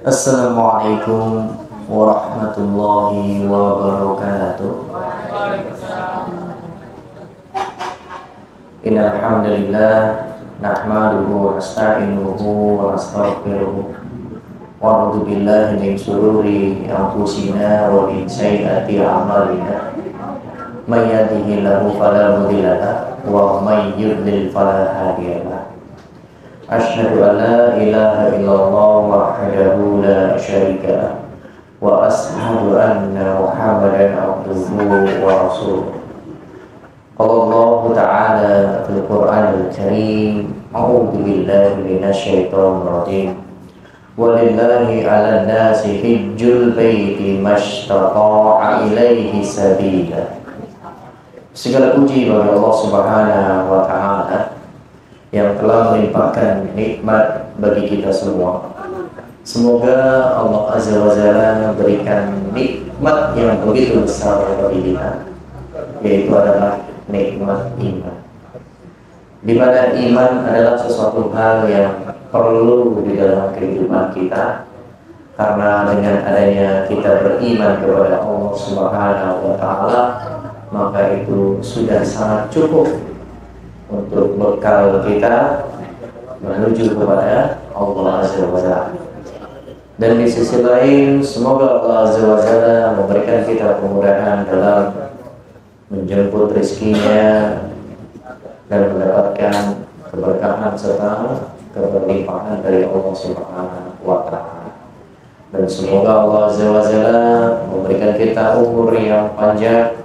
Assalamualaikum warahmatullahi wabarakatuh. Innal hamdalillah nahmaduhu wa nasta'inuhu wa nastaghfiruh wa na'udzu billahi min shururi anfusina wa min sayyiati a'malina. May yahdihillahu fala mudilla lahu wa may yudlil fala hadiya lahu. Asyhadu an la ilaha illallah wahdahu la syarika lah wa asyhadu anna Muhammadan abduhu wa rasuluh. Qala ta'ala fil Qur'anil Karim, a'udzu billahi minasy syaithanir rajim. Walillahi 'alan nasi hajjul baiti mastata'a ilaihi sabila. Segala puji bagi Allah Subhanahu wa ta'ala yang telah melimpahkan nikmat bagi kita semua. Semoga Allah Azza wa Jalla berikan nikmat yang begitu besar bagi kita, yaitu adalah nikmat iman. Di mana iman adalah sesuatu hal yang perlu di dalam kehidupan kita, karena dengan adanya kita beriman kepada Allah Subhanahu wa Ta'ala, maka itu sudah sangat cukup untuk bekal kita menuju kepada Allah Azza wa Jalla. Dan di sisi lain, semoga Allah Azza wa Jalla memberikan kita kemudahan dalam menjemput rezekinya dan mendapatkan keberkahan serta keberlimpahan dari Allah Subhanahu wa Ta'ala. Dan semoga Allah Azza wa Jalla memberikan kita umur yang panjang,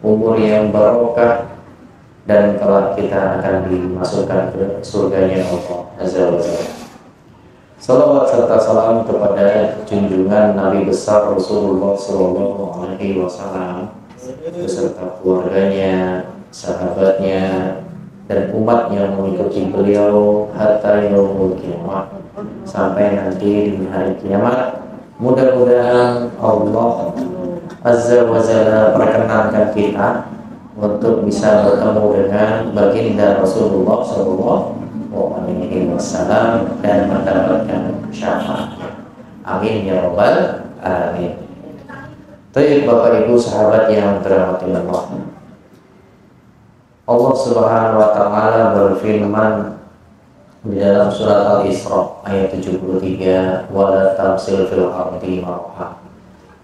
umur yang barokah, dan kelak kita akan dimasukkan ke surganya Allah Azza wa Jalla. Salawat serta salam kepada junjungan Nabi besar Rasulullah Sallallahu Alaihi Wasallam beserta keluarganya, sahabatnya, dan umat yang mengikuti beliau hatta yaumul kiamat, sampai nanti di hari kiamat. Mudah-mudahan Allah Azza wa Jalla perkenankan kita untuk bisa bertemu dengan baginda Rasulullah Sallallahu Alaihi Wasallam dan mendapatkan syafaat. Amin ya rabbal alamin. Baik Bapak Ibu sahabat yang dirahmati Allah, Allah Subhanahu wa Ta'ala berfirman di dalam surat Al-Isra ayat 73, wala tamsil fil ardi marha.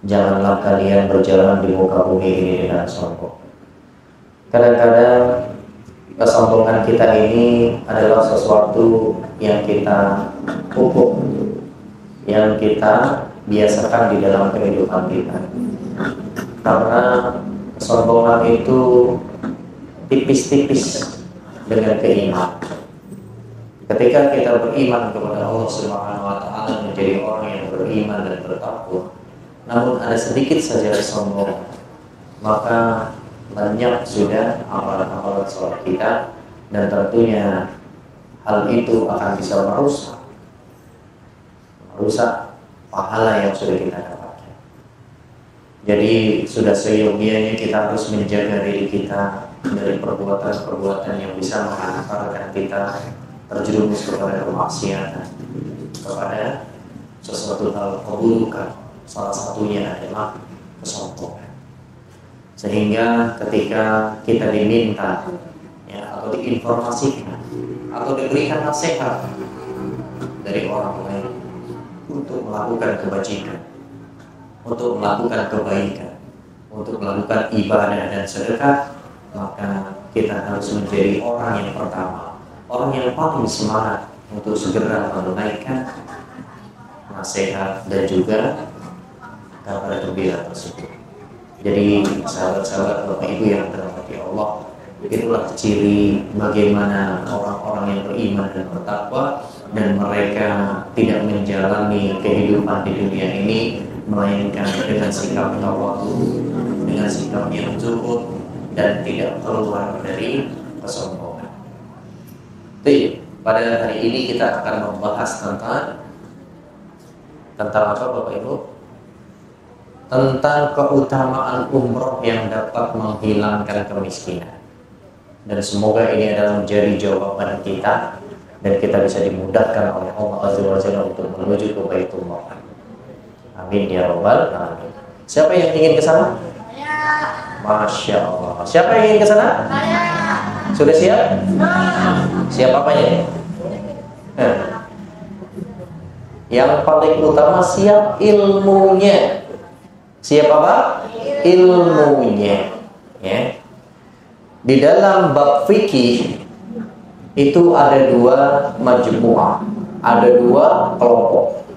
Janganlah kalian berjalan di muka bumi ini dengan sombong. Kadang-kadang kesombongan kita ini adalah sesuatu yang kita pupuk, yang kita biasakan di dalam kehidupan kita. Karena kesombongan itu tipis-tipis dengan keimanan. Ketika kita beriman kepada Allah Subhanahu wa Ta'ala, menjadi orang yang beriman dan bertakwa, namun ada sedikit saja kesombongan, maka banyak sudah amalan-amalan sholat kita, dan tentunya hal itu akan bisa merusak pahala yang sudah kita dapatkan. Jadi sudah seyogianya kita harus menjaga diri kita dari perbuatan-perbuatan yang bisa mengantarkan kita terjerumus kepada kemaksiatan, kepada sesuatu hal keburukan. Salah satunya adalah kesombongan. Sehingga ketika kita diminta atau diinformasikan atau diberikan nasihat dari orang lain untuk melakukan kebajikan, untuk melakukan kebaikan, untuk melakukan ibadah dan sedekah, maka kita harus menjadi orang yang pertama, orang yang paling semangat untuk segera menunaikan nasihat dan juga kabar gembira tersebut. Jadi sahabat-sahabat Bapak Ibu yang dirahmati Allah, itulah ciri bagaimana orang-orang yang beriman dan bertakwa, dan mereka tidak menjalani kehidupan di dunia ini melainkan dengan sikap tawadhu, dengan sikap yang zuhud, dan tidak keluar dari kesombongan. Jadi pada hari ini kita akan membahas tentang apa Bapak Ibu? Tentang keutamaan umroh yang dapat menghilangkan kemiskinan. Dan semoga ini adalah menjadi jawaban kita dan kita bisa dimudahkan oleh Allah Azza wa Jalla untuk menuju ke Baitullah. Amin ya robbal alamin. Siapa yang ingin ke sana? Masya Allah. Siapa yang ingin ke sana? Sudah siap? Siap apanya? Yang paling utama siap ilmunya. Siap apa? Ilmunya. Ya. Di dalam bab fikih itu ada dua majmu'ah, ada dua kelompok.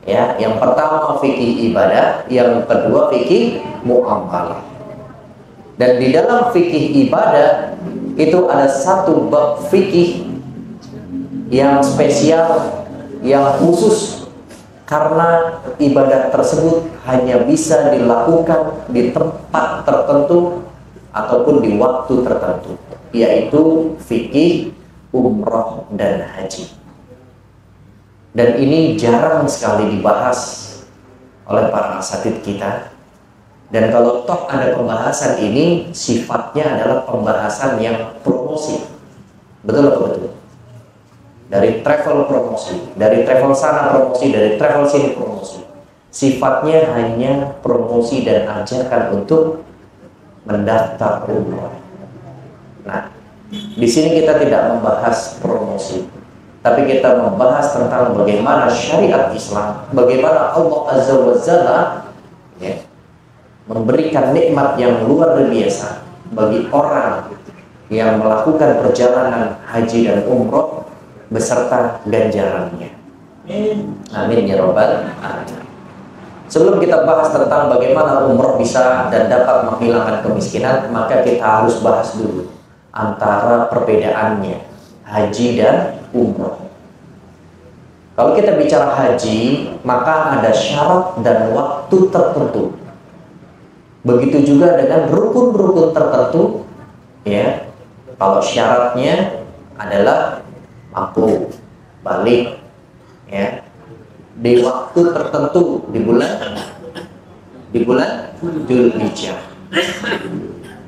Ya, yang pertama fikih ibadah, yang kedua fikih muamalah. Dan di dalam fikih ibadah itu ada satu bab fikih yang spesial, yang khusus, karena ibadah tersebut hanya bisa dilakukan di tempat tertentu ataupun di waktu tertentu, yaitu fikih umroh dan haji. Dan ini jarang sekali dibahas oleh para asatidz kita. Dan kalau toh ada pembahasan ini, sifatnya adalah pembahasan yang promosi. Betul atau betul? Dari travel promosi, dari travel sana promosi, dari travel sini promosi. Sifatnya hanya promosi dan ajakan untuk mendaftar umroh. Nah, di sini kita tidak membahas promosi, tapi kita membahas tentang bagaimana syariat Islam, bagaimana Allah Azza wa Jalla ya, memberikan nikmat yang luar biasa bagi orang yang melakukan perjalanan haji dan umroh beserta ganjarannya. Amin ya robbal alamin. Sebelum kita bahas tentang bagaimana umroh bisa dan dapat menghilangkan kemiskinan, maka kita harus bahas dulu antara perbedaannya haji dan umroh. Kalau kita bicara haji, maka ada syarat dan waktu tertentu. Begitu juga dengan rukun-rukun tertentu, ya. Kalau syaratnya adalah mampu balik, ya, di waktu tertentu di bulan Dzulhijjah,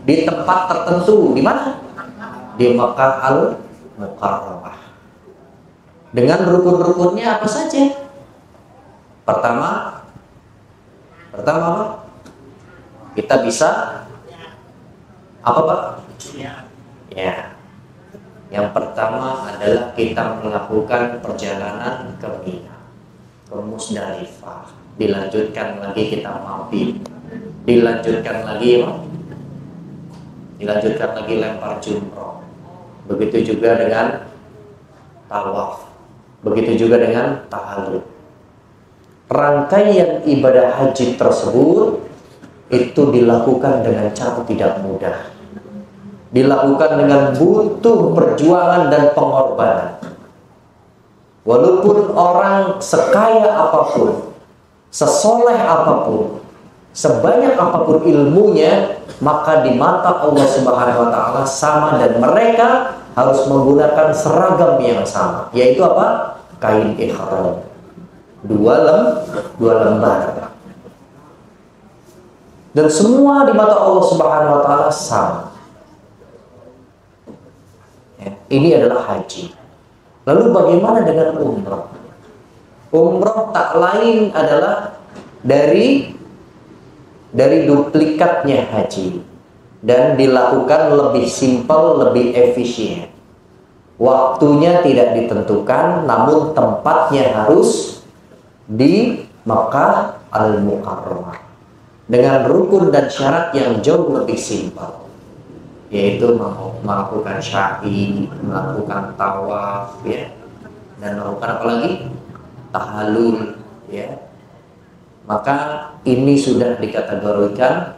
di tempat tertentu, di mana? Di Makkah Al-Mukarramah. Dengan rukun-rukunnya apa saja? Pertama kita bisa apa Pak? Ya. Yang pertama adalah kita melakukan perjalanan ke Mina, ke Musdalifah. Dilanjutkan lagi kita mampir. Dilanjutkan lagi lempar jumroh. Begitu juga dengan tawaf. Begitu juga dengan tahallul. Rangkaian ibadah haji tersebut itu dilakukan dengan cara tidak mudah. Dilakukan dengan butuh perjuangan dan pengorbanan. Walaupun orang sekaya apapun, sesoleh apapun, sebanyak apapun ilmunya, maka di mata Allah Subhanahu wa taala sama, dan mereka harus menggunakan seragam yang sama, yaitu apa? Kain ihram. Dua lembar. Dan semua di mata Allah Subhanahu wa taala sama. Ya, ini adalah haji. Lalu bagaimana dengan umroh? Umroh tak lain adalah dari duplikatnya haji, dan dilakukan lebih simpel, lebih efisien. Waktunya tidak ditentukan, namun tempatnya harus di Makkah Al-Mukarramah dengan rukun dan syarat yang jauh lebih simpel, yaitu melakukan sya'i, melakukan tawaf, ya, dan melakukan apa lagi? Tahallul, ya. Maka ini sudah dikategorikan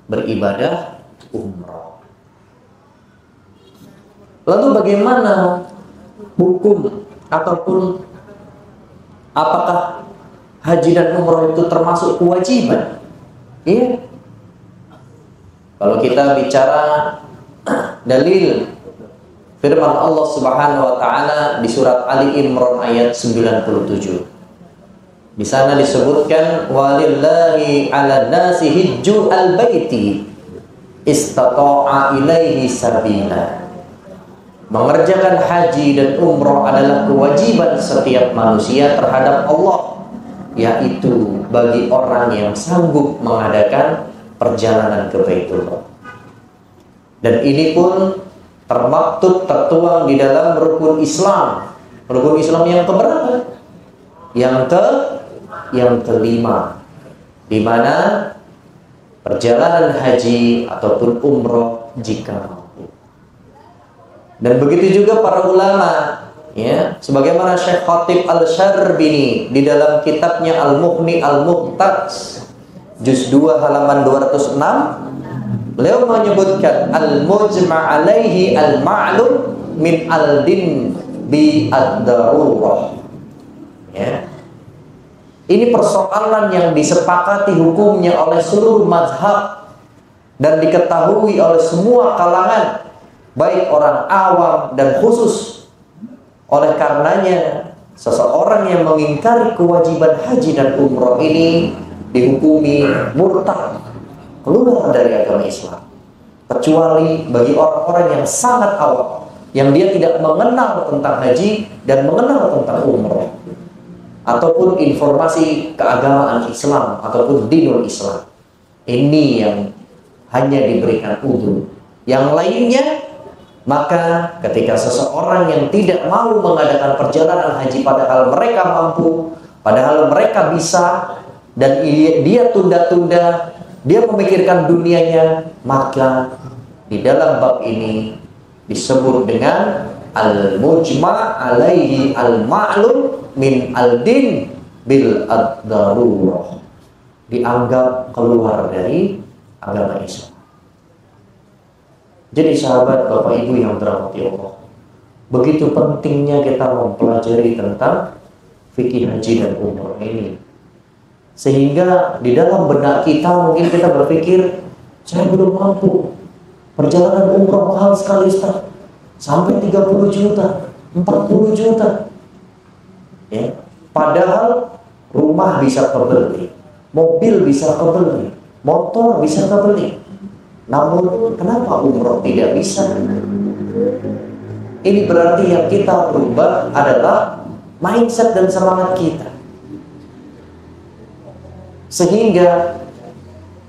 beribadah umroh. Lalu bagaimana hukum ataupun apakah haji dan umroh itu termasuk kewajiban? Iya. Kalau kita bicara dalil firman Allah Subhanahu wa taala di surat Ali Imran ayat 97. Di sana disebutkan walillahi 'alan nasi hijju al-baiti istata'a ilaihi sabila. Mengerjakan haji dan umroh adalah kewajiban setiap manusia terhadap Allah, yaitu bagi orang yang sanggup mengadakan perjalanan ke Baitullah. Dan ini pun termaktub, tertuang di dalam rukun Islam. Rukun Islam yang keberapa? Yang kelima, di mana perjalanan haji ataupun umroh jika mampu. Dan begitu juga para ulama, ya, sebagaimana Syekh Khatib Al-Syarbini di dalam kitabnya Al-Mughni Al-Muhtaj juz 2 halaman 206, beliau menyebutkan al-mujma' alaihi al-ma'lum min al-din bi ad-darurah. Ya. Ini persoalan yang disepakati hukumnya oleh seluruh mazhab dan diketahui oleh semua kalangan, baik orang awam dan khusus. Oleh karenanya, seseorang yang mengingkari kewajiban haji dan umroh ini dihukumi murtad, keluar dari agama Islam. Kecuali bagi orang-orang yang sangat awam, yang dia tidak mengenal tentang haji dan mengenal tentang umroh, ataupun informasi keagamaan Islam ataupun dinul Islam. Ini yang hanya diberikan uzur. Yang lainnya, maka ketika seseorang yang tidak mau mengadakan perjalanan haji padahal mereka mampu, padahal mereka bisa, dan dia tunda-tunda, dia memikirkan dunianya, maka di dalam bab ini disebut dengan al-mujma' alaihi al-ma'lum min al-din bil ad-darurah, dianggap keluar dari agama Islam. Jadi sahabat, Bapak Ibu yang dirahmati Allah, begitu pentingnya kita mempelajari tentang fikih haji dan umroh ini, sehingga di dalam benak kita mungkin kita berpikir, saya belum mampu, perjalanan umroh mahal sekali Ustaz, sampai 30 juta, 40 juta. Ya, padahal rumah bisa kebeli, mobil bisa kebeli, motor bisa kebeli. Namun kenapa umroh tidak bisa? Ini berarti yang kita berubah adalah mindset dan semangat kita. Sehingga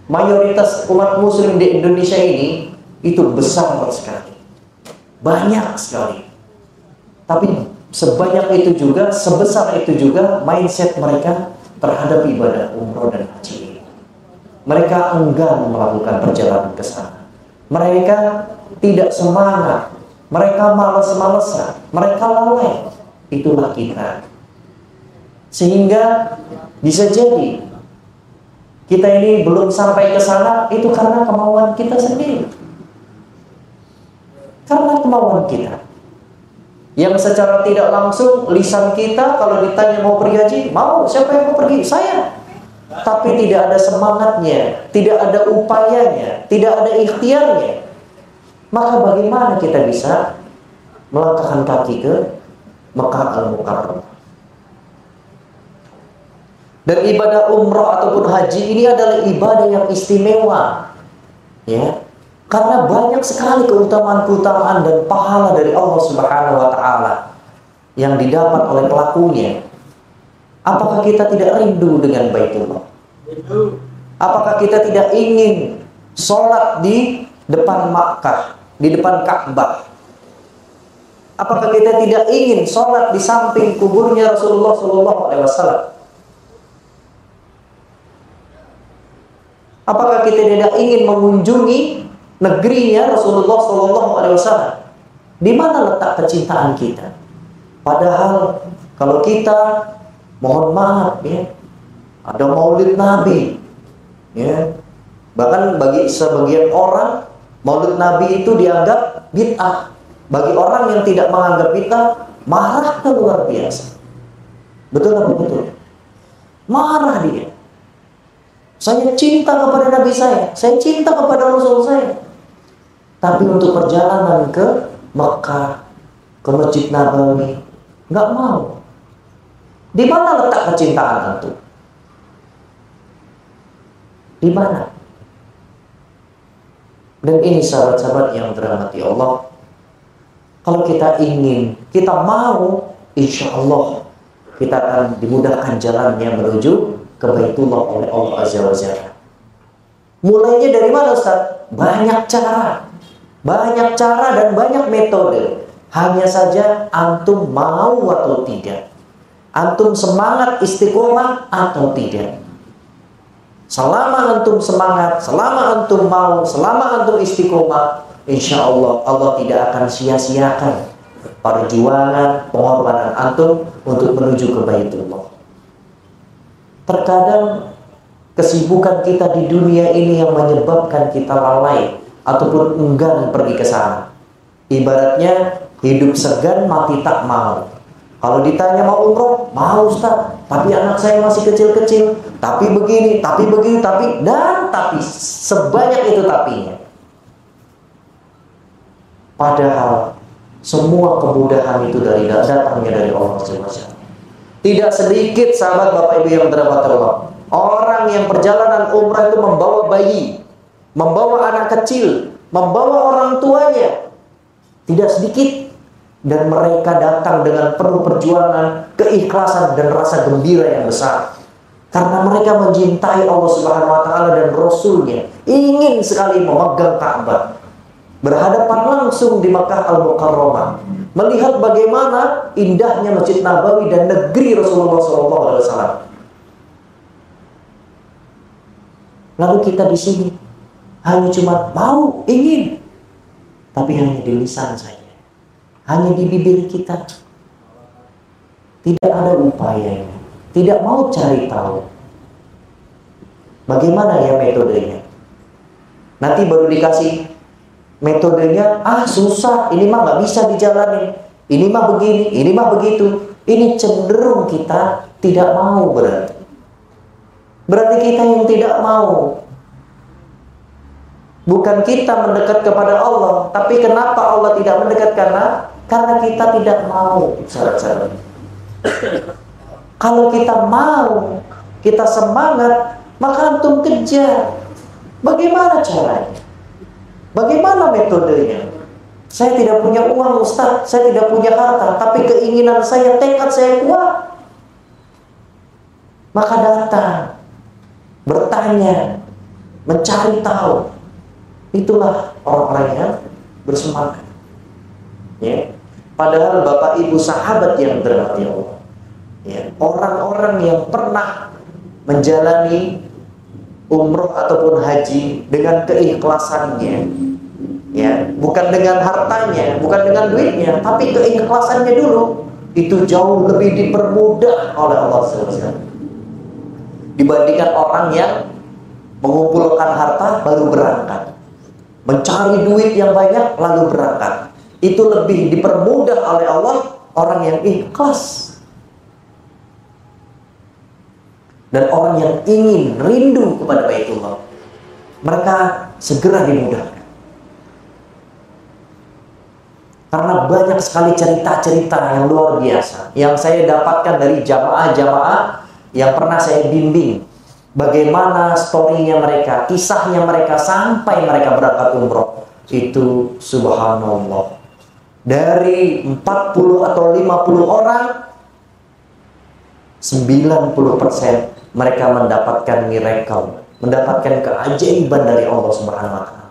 mayoritas umat muslim di Indonesia ini itu besar sekali, banyak sekali. Tapi sebanyak itu juga, sebesar itu juga mindset mereka terhadap ibadah umroh dan haji. Mereka enggan melakukan perjalanan ke sana. Mereka tidak semangat. Mereka malas-malesan. Mereka lalai. Itulah kita. Sehingga bisa jadi kita ini belum sampai ke sana itu karena kemauan kita sendiri. Karena kemauan kita. Yang secara tidak langsung lisan kita kalau ditanya mau pergi haji, mau, siapa yang mau pergi? Saya. Tapi tidak ada semangatnya, tidak ada upayanya, tidak ada ikhtiarnya. Maka bagaimana kita bisa melangkahkan kaki ke Mekah Al-Mukarramah? Dan ibadah umroh ataupun haji ini adalah ibadah yang istimewa, ya. Karena banyak sekali keutamaan-keutamaan dan pahala dari Allah Subhanahu wa Ta'ala yang didapat oleh pelakunya. Apakah kita tidak rindu dengan Baitullah? Apakah kita tidak ingin sholat di depan Makkah, di depan Ka'bah? Apakah kita tidak ingin sholat di samping kuburnya Rasulullah SAW? Apakah kita tidak ingin mengunjungi negerinya Rasulullah SAW? Di mana letak kecintaan kita? Padahal kalau kita, mohon maaf ya, ada Maulid Nabi, ya, bahkan bagi sebagian orang Maulid Nabi itu dianggap bid'ah. Bagi orang yang tidak menganggap bid'ah, marah luar biasa. Betul apa betul? Marah dia. Saya cinta kepada Nabi saya cinta kepada Rasul saya. Tapi untuk perjalanan ke Mekah, ke Masjid Nabawi, nggak mau. Di mana letak kecintaan itu? Di mana? Dan ini sahabat-sahabat yang dirahmati Allah, kalau kita ingin, kita mau, insya Allah kita akan dimudahkan jalannya menuju ke Baitullah oleh Allah Azza wa Jalla. Mulainya dari mana, Ustaz? Banyak cara dan banyak metode. Hanya saja antum mau atau tidak, antum semangat istiqomah atau tidak. Selama antum semangat, selama antum mau, selama antum istiqomah, insya Allah Allah tidak akan sia-siakan perjuangan, pengorbanan antum untuk menuju ke Baitullah. Terkadang kesibukan kita di dunia ini yang menyebabkan kita lalai ataupun enggan pergi ke sana. Ibaratnya hidup segan mati tak mau. Kalau ditanya mau umroh, mau Ustaz, tapi anak saya masih kecil-kecil, tapi begini, tapi begitu, tapi sebanyak itu tapinya. Padahal semua kemudahan itu datangnya dari Allah SWT. Tidak sedikit sahabat Bapak Ibu yang dirahmati Allah, orang yang perjalanan umrah itu membawa bayi, membawa anak kecil, membawa orang tuanya. Tidak sedikit. Dan mereka datang dengan penuh perjuangan, keikhlasan dan rasa gembira yang besar. Karena mereka mencintai Allah Subhanahu wa taala dan Rasulnya, ingin sekali memegang Ka'bah, berhadapan langsung di Makkah Al-Mukarramah, melihat bagaimana indahnya Masjid Nabawi dan negeri Rasulullah SAW. Lalu kita di sini hanya cuma mau, ingin, tapi hanya di lisan saja, hanya di bibir kita. Tidak ada upaya, tidak mau cari tahu bagaimana ya metodenya. Nanti baru dikasih metodenya, susah, ini mah nggak bisa dijalani, ini mah begini, ini mah begitu. Ini cenderung kita tidak mau, berarti kita yang tidak mau. Bukan kita mendekat kepada Allah, tapi kenapa Allah tidak mendekat? Karena kita tidak mau. Syarat-syarat. Kalau kita mau, kita semangat, maka antum kejar. Bagaimana caranya? Bagaimana metodenya? Saya tidak punya uang, Ustaz, saya tidak punya harta, tapi keinginan saya, tekad saya kuat. Maka datang, bertanya, mencari tahu. Itulah orang-orang yang bersemangat. Ya. Padahal Bapak Ibu sahabat yang dirahmati Allah, ya, orang-orang yang pernah menjalani umroh ataupun haji dengan keikhlasannya, ya, bukan dengan hartanya, bukan dengan duitnya, tapi keikhlasannya dulu, itu jauh lebih dipermudah oleh Allah SWT dibandingkan orang yang mengumpulkan harta baru berangkat, mencari duit yang banyak lalu berangkat. Itu lebih dipermudah oleh Allah orang yang ikhlas dan orang yang ingin rindu kepada Baitullah. Mereka segera dimudahkan. Karena banyak sekali cerita-cerita yang luar biasa yang saya dapatkan dari jamaah-jamaah yang pernah saya bimbing. Bagaimana story-nya mereka, kisahnya mereka sampai mereka berangkat umroh. Itu subhanallah. Dari 40 atau 50 orang, 90% mereka mendapatkan miracle, mendapatkan keajaiban dari Allah Subhanahu wa taala.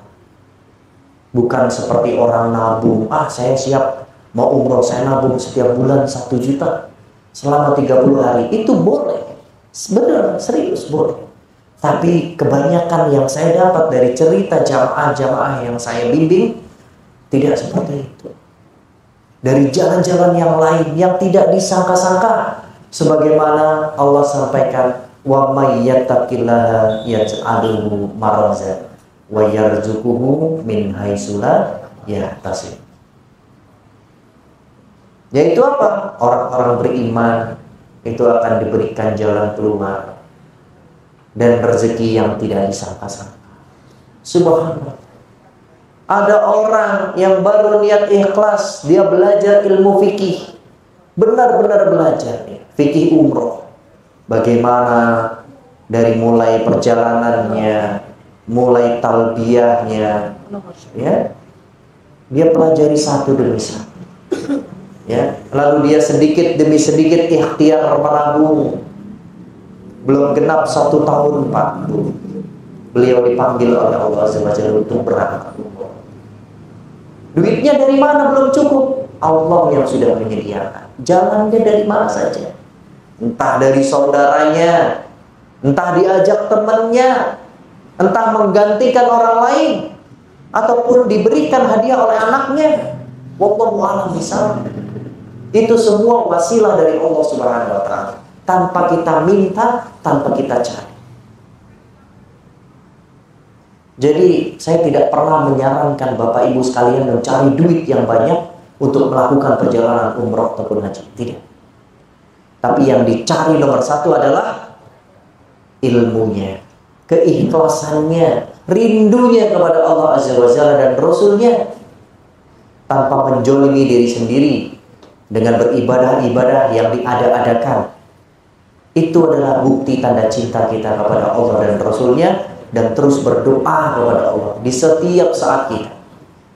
Bukan seperti orang nabung, saya siap mau umroh, saya nabung setiap bulan 1 juta selama 30 hari. Itu boleh. Benar, serius boleh. Tapi kebanyakan yang saya dapat dari cerita jamaah-jamaah yang saya bimbing tidak seperti itu. Dari jalan-jalan yang lain yang tidak disangka-sangka, sebagaimana Allah sampaikan, wa may yattaqillaha yaj'alhu makhraja wa yarzuquhu min haitsu la yahtasib. Yaitu apa? Orang-orang beriman itu akan diberikan jalan keluar dan rezeki yang tidak disangka-sangka. Subhanallah. Ada orang yang baru niat ikhlas, dia belajar ilmu fikih, benar-benar belajar fikih umroh. Bagaimana dari mulai perjalanannya, mulai talbiyahnya, ya, dia pelajari satu demi satu. Ya, lalu dia sedikit demi sedikit ikhtiar menabung. Belum genap 1 tahun Pak Bu, beliau dipanggil oleh Allah Azza wa Jalla untuk berangkat umroh. Duitnya dari mana belum cukup? Allah yang sudah menyediakan. Jalannya dari mana saja, entah dari saudaranya, entah diajak temannya, entah menggantikan orang lain, ataupun diberikan hadiah oleh anaknya. Wallahu a'lam bishawab. Itu semua wasilah dari Allah Subhanahu wa ta'ala, tanpa kita minta, tanpa kita cari. Jadi saya tidak pernah menyarankan Bapak Ibu sekalian mencari duit yang banyak untuk melakukan perjalanan umroh ataupun haji. Tidak. Tapi yang dicari nomor 1 adalah ilmunya, keikhlasannya, rindunya kepada Allah Azza wa Jalla dan Rasulnya, tanpa menjolimi diri sendiri dengan beribadah-ibadah yang diada-adakan. Itu adalah bukti tanda cinta kita kepada Allah dan Rasulnya, dan terus berdoa kepada Allah di setiap saat kita.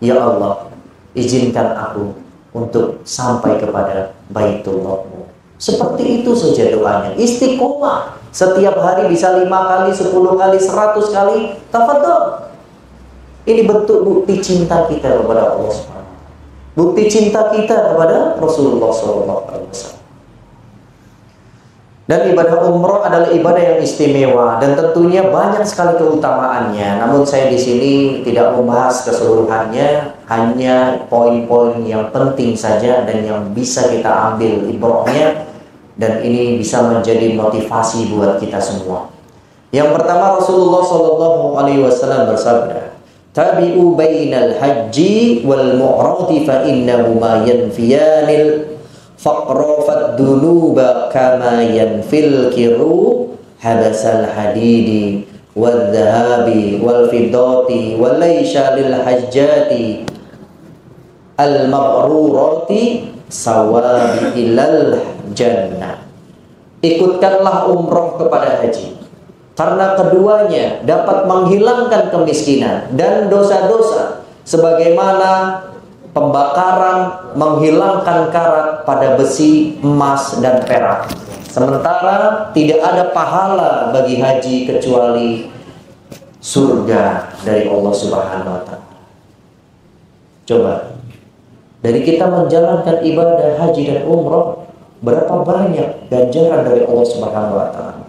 Ya Allah, izinkan aku untuk sampai kepada Baitullah-Mu. Seperti itu saja doanya. Istiqomah. Setiap hari bisa 5 kali, 10 kali, 100 kali. Tafadhol. Ini bentuk bukti cinta kita kepada Allah SWT. Bukti cinta kita kepada Rasulullah SAW. Dan ibadah umroh adalah ibadah yang istimewa dan tentunya banyak sekali keutamaannya. Namun saya di sini tidak membahas keseluruhannya, hanya poin-poin yang penting saja dan yang bisa kita ambil ibrahnya, dan ini bisa menjadi motivasi buat kita semua. Yang pertama, Rasulullah SAW bersabda, tabi'u bainal haji wal mu'rati fa innahuma yanfiyanil faqra fad-dunuba kama yanfil kiru habasal hadidi wal dhahabi wal fiddati wal laysha lil hajjati al mabrurati sawabi ilal jannah. Ikutkanlah umroh kepada haji, karena keduanya dapat menghilangkan kemiskinan dan dosa-dosa, sebagaimana pembakaran menghilangkan karat pada besi, emas, dan perak. Sementara tidak ada pahala bagi haji kecuali surga dari Allah Subhanahu wa ta'ala. Coba, dari kita menjalankan ibadah haji dan umroh, berapa banyak ganjaran dari Allah Subhanahu wa ta'ala.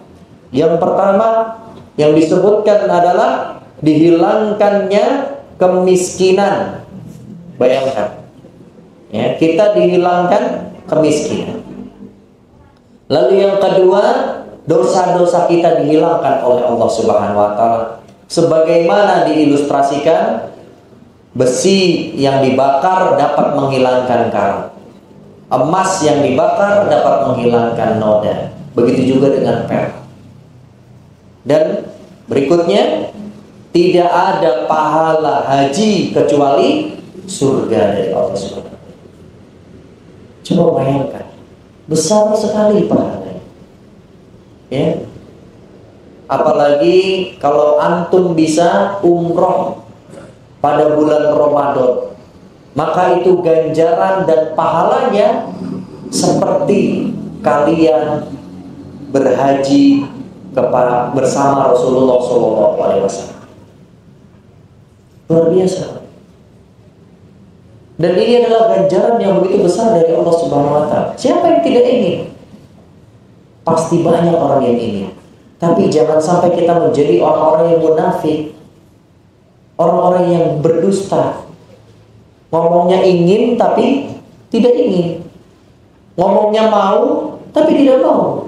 Yang pertama yang disebutkan adalah dihilangkannya kemiskinan. Bayangkan, ya, kita dihilangkan kemiskinan. Lalu yang kedua, dosa-dosa kita dihilangkan oleh Allah Subhanahu wa ta'ala, sebagaimana diilustrasikan besi yang dibakar dapat menghilangkan karat, emas yang dibakar dapat menghilangkan noda, begitu juga dengan perak. Dan berikutnya, tidak ada pahala haji kecuali surga dari Allah SWT. Coba bayangkan, besar sekali pahalanya. Ya. Apalagi kalau antum bisa umroh pada bulan Ramadan, maka itu ganjaran dan pahalanya seperti kalian berhaji bersama Rasulullah SAW. Luar biasa. Dan ini adalah ganjaran yang begitu besar dari Allah Subhanahu wa ta'ala. Siapa yang tidak ingin? Pasti banyak orang yang ingin. Tapi jangan sampai kita menjadi orang-orang yang munafik, orang-orang yang berdusta. Ngomongnya ingin tapi tidak ingin, ngomongnya mau tapi tidak mau,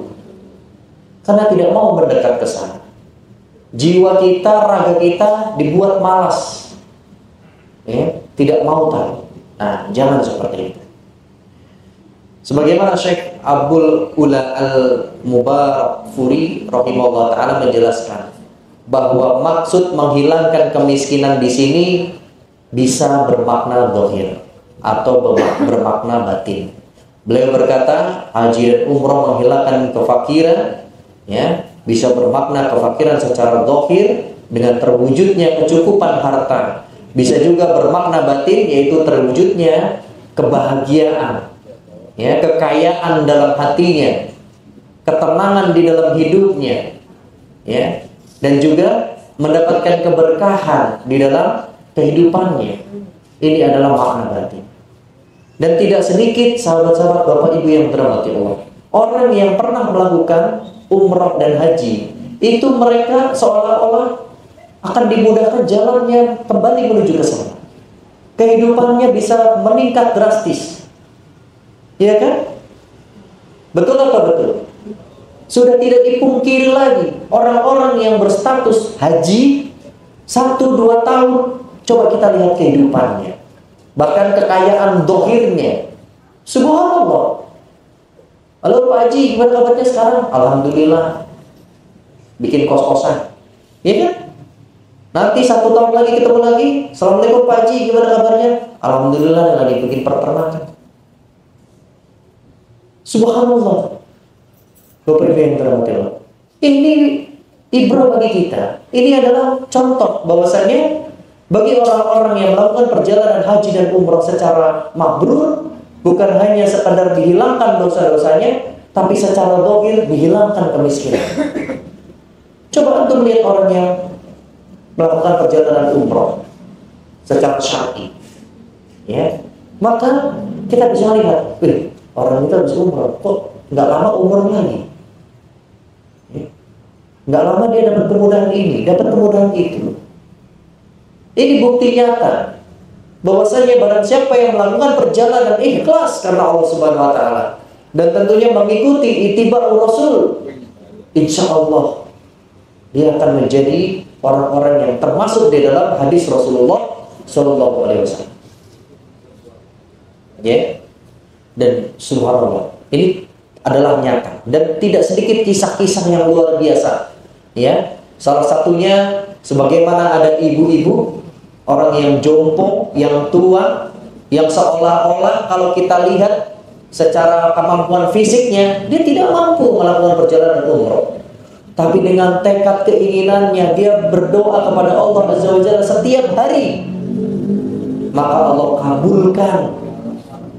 karena tidak mau mendekat ke sana. Jiwa kita, raga kita dibuat malas, ya, tidak mau tahu. Nah, jangan seperti itu. Sebagaimana Syekh Abdul Ula Al-Mubarakfuri rahimahullah ta'ala menjelaskan bahwa maksud menghilangkan kemiskinan di sini bisa bermakna zahir atau bermakna batin. Beliau berkata, haji dan umroh menghilangkan kefakiran, ya, bisa bermakna kefakiran secara zahir dengan terwujudnya kecukupan harta. Bisa juga bermakna batin, yaitu terwujudnya kebahagiaan, ya, kekayaan dalam hatinya, ketenangan di dalam hidupnya, ya, dan juga mendapatkan keberkahan di dalam kehidupannya. Ini adalah makna batin. Dan tidak sedikit sahabat-sahabat, Bapak Ibu yang dirahmati Allah, orang yang pernah melakukan umrah dan haji, itu mereka seolah-olah akan dimudahkan jalannya kembali menuju ke sana. Kehidupannya bisa meningkat drastis. Ya kan? Betul apa betul? Sudah tidak dipungkiri lagi orang-orang yang berstatus haji 1-2 tahun, coba kita lihat kehidupannya. Bahkan kekayaan dohirnya, subhanallah. Halo Pak Haji, gimana kabarnya sekarang? Alhamdulillah, bikin kos-kosan, ya kan? Nanti 1 tahun lagi ketemu lagi, assalamualaikum Pak Haji, gimana kabarnya? Alhamdulillah, lagi bikin peternakan. Subhanallah. Bapak Ibu yang dirahmati Allah, ini ibrah bagi kita. Ini adalah contoh bahwasanya bagi orang-orang yang melakukan perjalanan haji dan umrah secara mabrur, bukan hanya sekadar dihilangkan dosa-dosanya, tapi secara zahir dihilangkan kemiskinan. Coba antum lihat orang yang melakukan perjalanan umrah secara syar'i, ya, maka kita bisa lihat, orang itu habis umrah, kok nggak lama umrah lagi, nggak lama dia dapat kemudahan ini, dapat kemudahan itu. Ini bukti nyata bahwasanya barang siapa yang melakukan perjalanan ikhlas karena Allah Subhanahu wa taala dan tentunya mengikuti ittiba'ur Rasul, insya Allah dia akan menjadi orang-orang yang termasuk di dalam hadis Rasulullah Shallallahu Alaihi Wasallam. Ya, dan subhanallah, ini adalah nyata dan tidak sedikit kisah-kisah yang luar biasa. Ya, salah satunya sebagaimana ada ibu-ibu, orang yang jompo, yang tua, yang seolah-olah kalau kita lihat secara kemampuan fisiknya dia tidak mampu melakukan perjalanan umroh. Tapi dengan tekad keinginannya dia berdoa kepada Allah Azza wa Jalla setiap hari, maka Allah kabulkan.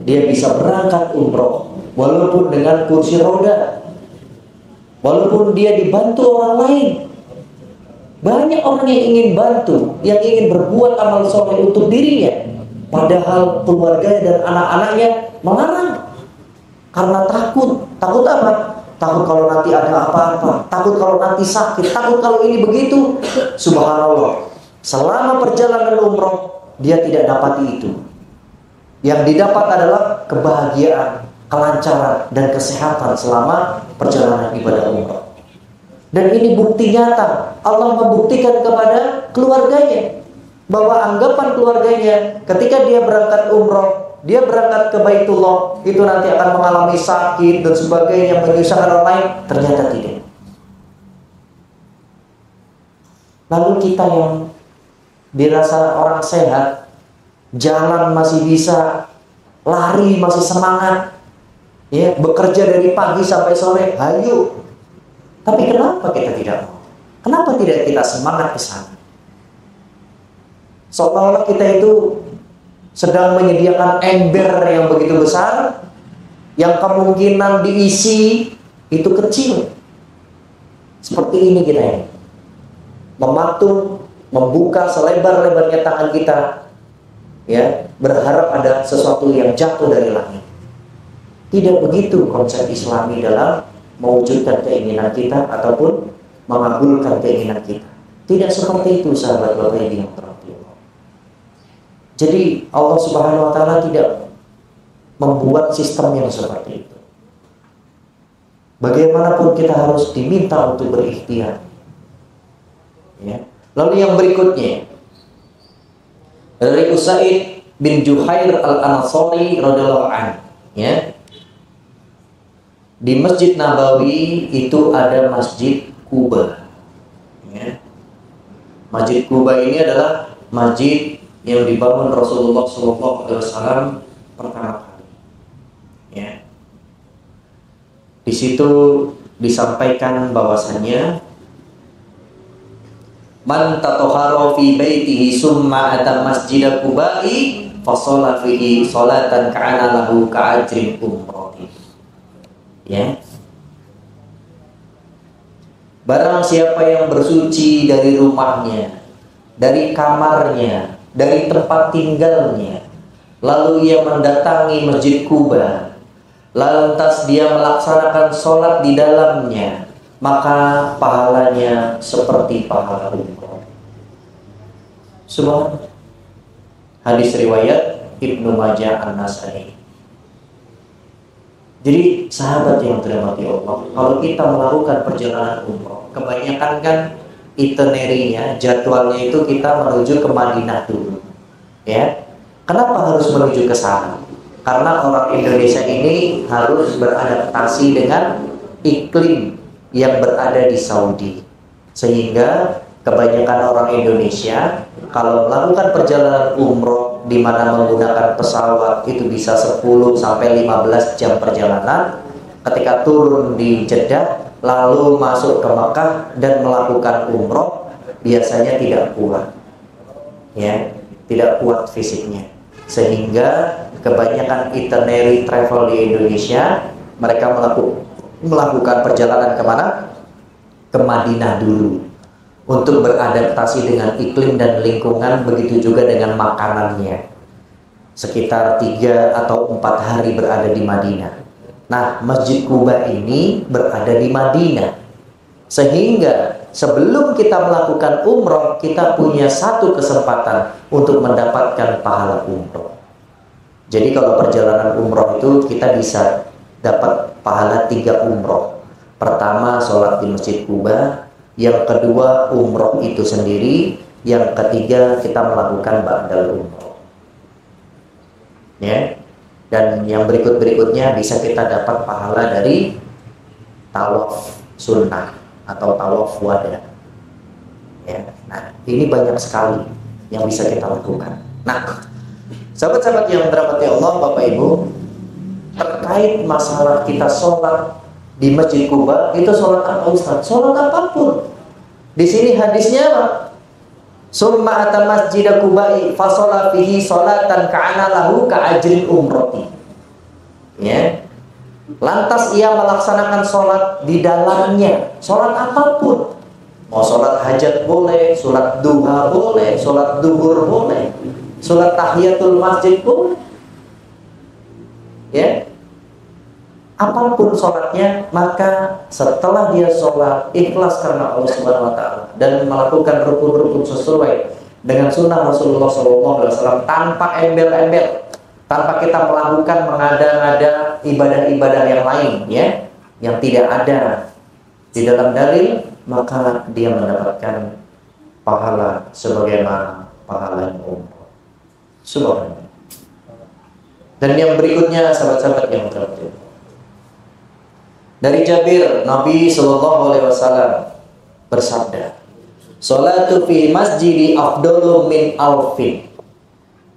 Dia bisa berangkat umroh walaupun dengan kursi roda, walaupun dia dibantu orang lain. Banyak orang yang ingin bantu, yang ingin berbuat amal soleh untuk dirinya, padahal keluarga dan anak-anaknya melarang karena takut. Takut apa? Takut kalau nanti ada apa-apa, takut kalau nanti sakit, takut kalau ini begitu. Subhanallah, selama perjalanan umroh dia tidak dapati itu. Yang didapat adalah kebahagiaan, kelancaran, dan kesehatan selama perjalanan ibadah umroh. Dan ini bukti nyata. Allah membuktikan kepada keluarganya bahwa anggapan keluarganya ketika dia berangkat umroh, dia berangkat ke Baitullah, itu nanti akan mengalami sakit dan sebagainya, menyusahkan orang lain. Ternyata tidak. Lalu kita yang dirasa orang sehat, jalan masih bisa, lari masih semangat, ya, bekerja dari pagi sampai sore, hayu. Tapi kenapa kita tidak mau? Kenapa tidak kita semangat ke sana? Seolah-olah kita itu sedang menyediakan ember yang begitu besar, yang kemungkinan diisi itu kecil. Seperti ini kita ini, mematung, membuka selebar-lebarnya tangan kita, ya, berharap ada sesuatu yang jatuh dari langit. Tidak begitu konsep Islami dalam mewujudkan keinginan kita ataupun mengabulkan keinginan kita. Tidak seperti itu, sahabat Bapak yang dirahmati Allah. Jadi Allah Subhanahu wa taala tidak membuat sistem yang seperti itu. Bagaimanapun kita harus diminta untuk berikhtiar. Ya. Lalu yang berikutnya dari Usaid bin Juhair al-Ansari radhiyallahu anhu, ya. Di Masjid Nabawi itu ada Masjid Quba, ya. Masjid Quba ini adalah masjid yang dibangun Rasulullah SAW pertama kali, ya. Di situ disampaikan bahwasannya man tatahhara fi baitihi summa ata masjid Quba'i fa shalla fihi sholatan ka'ana lahu ka'ajrin umrah. Ya. Barang siapa yang bersuci dari rumahnya, dari kamarnya, dari tempat tinggalnya, lalu ia mendatangi Masjid Quba, lantas dia melaksanakan sholat di dalamnya, maka pahalanya seperti pahala umroh. Subhanallah. Hadis riwayat Ibnu Majah An-Nasai. Jadi sahabat yang dirahmati Allah, kalau kita melakukan perjalanan umroh, kebanyakan kan itinerary-nya, jadwalnya itu kita menuju ke Madinah dulu. Ya. Kenapa harus menuju ke sana? Karena orang Indonesia ini harus beradaptasi dengan iklim yang berada di Saudi. Sehingga kebanyakan orang Indonesia kalau melakukan perjalanan umroh di mana menggunakan pesawat itu bisa 10 sampai 15 jam perjalanan, ketika turun di Jeddah lalu masuk ke Mekah dan melakukan umroh biasanya tidak kuat. Ya, tidak kuat fisiknya. Sehingga kebanyakan itinerary travel di Indonesia mereka melakukan perjalanan kemana? Ke Madinah dulu untuk beradaptasi dengan iklim dan lingkungan, begitu juga dengan makanannya. Sekitar 3 atau 4 hari berada di Madinah. Nah, Masjid Quba ini berada di Madinah, sehingga sebelum kita melakukan umroh, kita punya satu kesempatan untuk mendapatkan pahala umroh. Jadi kalau perjalanan umroh itu kita bisa dapat pahala 3 umroh. Pertama, sholat di Masjid Quba. Yang kedua, umroh itu sendiri. Yang ketiga, kita melakukan ba'dal umroh. Ya. Dan yang berikut-berikutnya bisa kita dapat pahala dari tawaf sunnah atau tawaf wada. Ya. Nah, ini banyak sekali yang bisa kita lakukan. Nah, sahabat-sahabat yang dirahmati Allah, Bapak Ibu, terkait masalah kita sholat di Masjid Quba, itu sholat apa Ustaz? Sholat apapun. Di sini hadisnya apa? Summa ata masjid Quba'i fa sholat fihi sholatan ka'ana lahu ka'ajrin umrati. Ya. Lantas ia melaksanakan sholat di dalamnya, sholat apapun. Mau sholat hajat boleh, sholat duha boleh, sholat duhur boleh, sholat tahiyatul masjid boleh. Ya. Apapun sholatnya, maka setelah dia sholat ikhlas karena Allah Subhanahu Wa Taala dan melakukan rukun-rukun sesuai dengan sunnah Rasulullah SAW tanpa embel-embel, tanpa kita melakukan mengada-ngada ibadah-ibadah yang lain, ya, yang tidak ada di dalam dalil, maka dia mendapatkan pahala sebagaimana pahala umroh. Subhanallah. Dan yang berikutnya, sahabat-sahabat yang terhormat, dari Jabir, Nabi Shallallahu Alaihi Wasallam bersabda, "Salatu fi masjidi afdalu min alfin."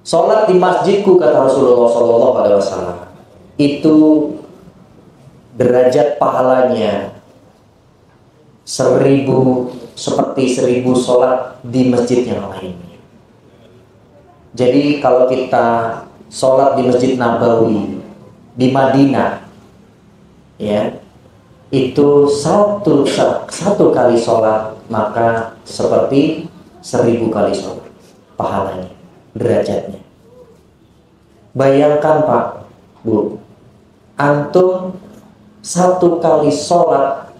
Salat di masjidku, kata Rasulullah Shallallahu Alaihi Wasallam, itu derajat pahalanya 1000 seperti 1000 salat di masjid yang lainnya. Jadi kalau kita salat di Masjid Nabawi di Madinah, ya, itu satu kali sholat maka seperti 1000 kali sholat pahalanya, derajatnya. Bayangkan Pak, Bu, antum satu kali sholat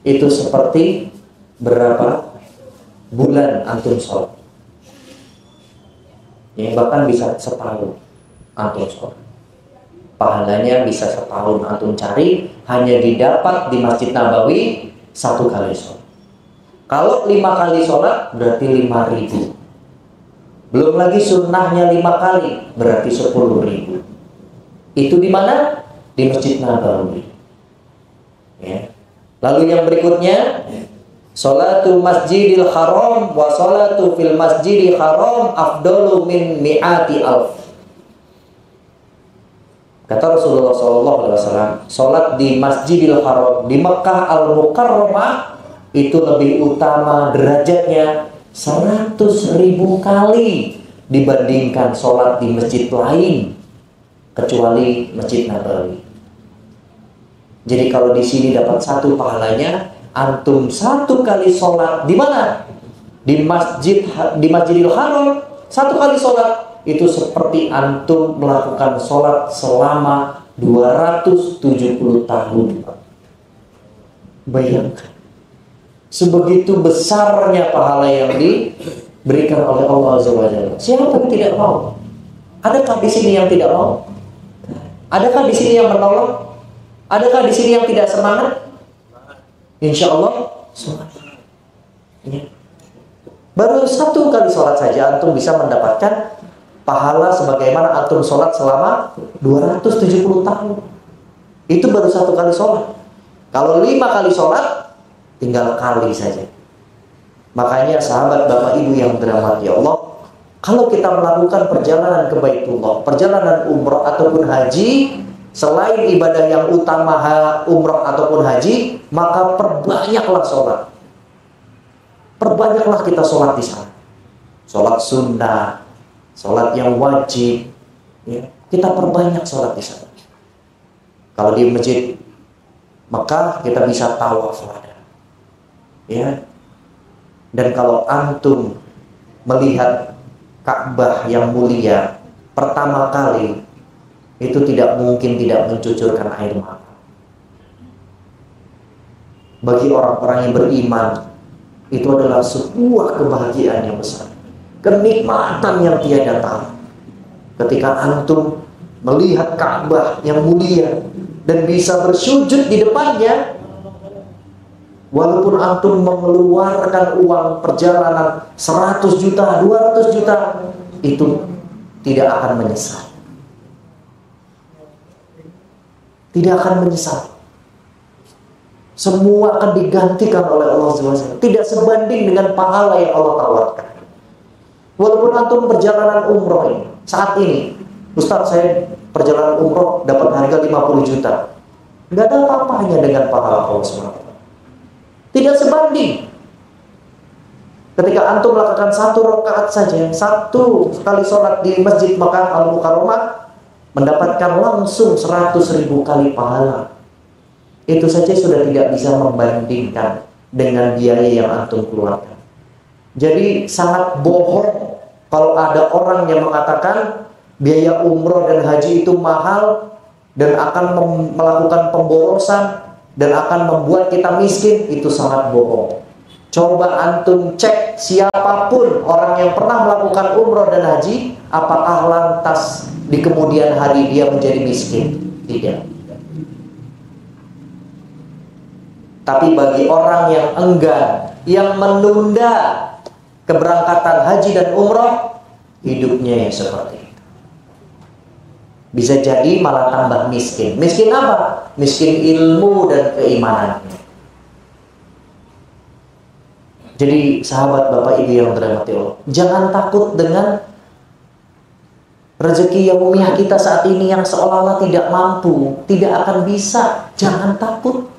itu seperti berapa bulan antum sholat? Ya, bahkan bisa setahun antum sholat. Pahalanya bisa setahun antum cari, hanya didapat di Masjid Nabawi 1 kali sholat. Kalau 5 kali sholat berarti 5.000. Belum lagi sunnahnya 5 kali berarti 10.000. Itu di mana? Di Masjid Nabawi. Ya. Lalu yang berikutnya, sholatu masjidil haram wa sholatu fil masjidil haram afdalu min mi'ati alf. Kata Rasulullah SAW, sholat di Masjidil Haram di Mekah Al-Mukarramah itu lebih utama derajatnya 100.000 kali dibandingkan sholat di masjid lain kecuali Masjid Nabawi. Jadi kalau di sini dapat 1 pahalanya, antum 1 kali sholat di mana? Di Masjidil Haram, 1 kali sholat itu seperti antum melakukan sholat selama 270 tahun. Bayangkan, sebegitu besarnya pahala yang diberikan oleh Allah Azza wa Jalla. Siapa yang tidak mau? Adakah di sini yang tidak mau? Adakah di sini yang menolak? Adakah di sini yang tidak semangat? Insya Allah semangat. Ya. Baru 1 kali sholat saja antum bisa mendapatkan pahala sebagaimana antum sholat selama 270 tahun. Itu baru 1 kali sholat. Kalau 5 kali sholat, tinggal kali saja. Makanya sahabat Bapak Ibu yang dirahmati Allah, kalau kita melakukan perjalanan ke Baitullah, perjalanan umrah ataupun haji, selain ibadah yang utama umrah ataupun haji, maka perbanyaklah sholat. Perbanyaklah kita sholat di sana. Sholat sunnah, sholat yang wajib, ya, kita perbanyak sholat di sana. Kalau di masjid Mekah kita bisa tawaf, ya. Dan kalau antum melihat Ka'bah yang mulia pertama kali, itu tidak mungkin tidak mencucurkan air mata. Bagi orang-orang yang beriman, itu adalah sebuah kebahagiaan yang besar, kenikmatan yang tiada tara. Ketika antum melihat Ka'bah yang mulia dan bisa bersujud di depannya, walaupun antum mengeluarkan uang perjalanan 100 juta, 200 juta, itu tidak akan menyesal. Tidak akan menyesal. Semua akan digantikan oleh Allah SWT. Tidak sebanding dengan pahala yang Allah tawarkan. Walaupun antum perjalanan umroh ini, saat ini, Ustaz, saya perjalanan umroh dapat harga 50 juta. Nggak ada apa-apanya dengan pahala Allah SWT. Tidak sebanding. Ketika antum melakukan 1 rakaat saja, 1 kali sholat di Masjid Makkah Al-Mukarramah, mendapatkan langsung 100.000 kali pahala. Itu saja sudah tidak bisa membandingkan dengan biaya yang antum keluarkan. Jadi sangat bohong kalau ada orang yang mengatakan biaya umroh dan haji itu mahal dan akan melakukan pemborosan dan akan membuat kita miskin. Itu sangat bohong. Coba antum cek siapapun orang yang pernah melakukan umroh dan haji, apakah lantas di kemudian hari dia menjadi miskin? Tidak. Tapi bagi orang yang enggan, yang menunda keberangkatan haji dan umroh, hidupnya yang seperti itu. Bisa jadi malah tambah miskin. Miskin apa? Miskin ilmu dan keimanannya. Jadi sahabat Bapak Ibu yang dirahmati Allah, jangan takut dengan rezeki yang umiyah kita saat ini yang seolah-olah tidak mampu, tidak akan bisa. Jangan takut.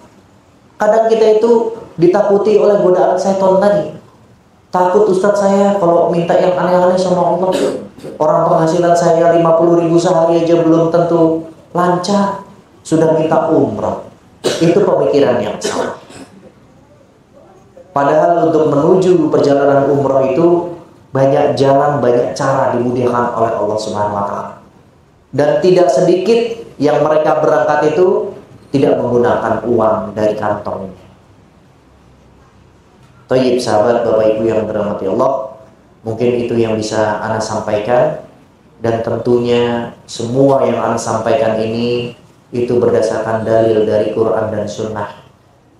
Kadang kita itu ditakuti oleh godaan setan tadi. Takut, Ustadz, saya kalau minta yang aneh-aneh sama Allah, orang penghasilan saya 50.000 sehari aja belum tentu lancar, sudah minta umrah. Itu pemikiran yang salah. Padahal untuk menuju perjalanan umrah itu banyak jalan, banyak cara dimudahkan oleh Allah Subhanahu wa taala. Dan tidak sedikit yang mereka berangkat itu tidak menggunakan uang dari kantongnya. Thayyib sahabat Bapak Ibu yang dirahmati Allah, mungkin itu yang bisa Ana sampaikan, dan tentunya semua yang Ana sampaikan ini itu berdasarkan dalil dari Quran dan Sunnah.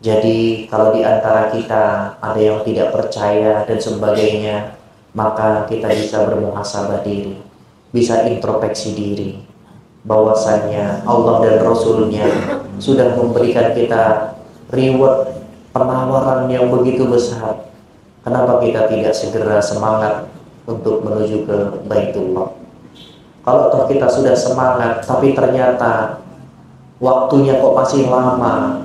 Jadi kalau di antara kita ada yang tidak percaya dan sebagainya, maka kita bisa bermuhasabah diri, bisa introspeksi diri, bahwasannya Allah dan Rasulnya sudah memberikan kita reward, penawaran yang begitu besar. Kenapa kita tidak segera semangat untuk menuju ke Baitullah? Kalau toh kita sudah semangat, tapi ternyata waktunya kok masih lama,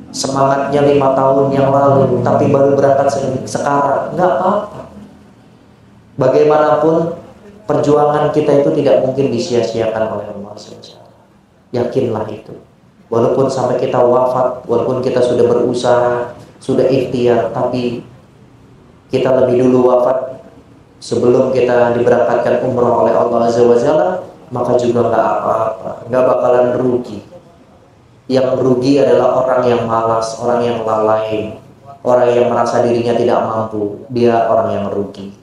semangatnya 5 tahun yang lalu, tapi baru berangkat sekarang, nggak apa-apa. Bagaimanapun perjuangan kita itu tidak mungkin disia-siakan oleh Allah SWT. Yakinlah itu. Walaupun sampai kita wafat, walaupun kita sudah berusaha, sudah ikhtiar, tapi kita lebih dulu wafat sebelum kita diberangkatkan umrah oleh Allah Azza wa Jalla, maka juga nggak apa-apa, nggak bakalan rugi. Yang rugi adalah orang yang malas, orang yang lalai, orang yang merasa dirinya tidak mampu. Dia orang yang rugi.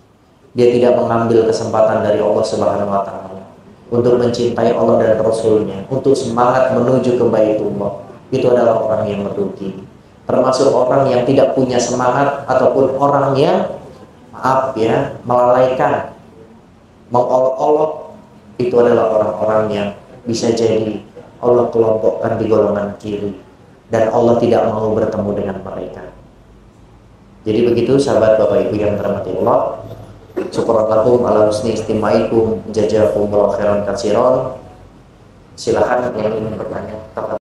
Dia tidak mengambil kesempatan dari Allah Subhanahu wa Ta'ala untuk mencintai Allah dan Rasulnya, untuk semangat menuju ke Baitullah. Itu adalah orang yang merugi. Termasuk orang yang tidak punya semangat, ataupun orang yang melalaikan, mengolok-olok. Itu adalah orang-orang yang bisa jadi Allah kelompokkan di golongan kiri, dan Allah tidak mau bertemu dengan mereka. Jadi begitu sahabat Bapak Ibu yang dirahmati Allah. Syukurlakum ala husni istimaikum, jazakumullahu khairan katsiran. Silakan yang ingin bertanya.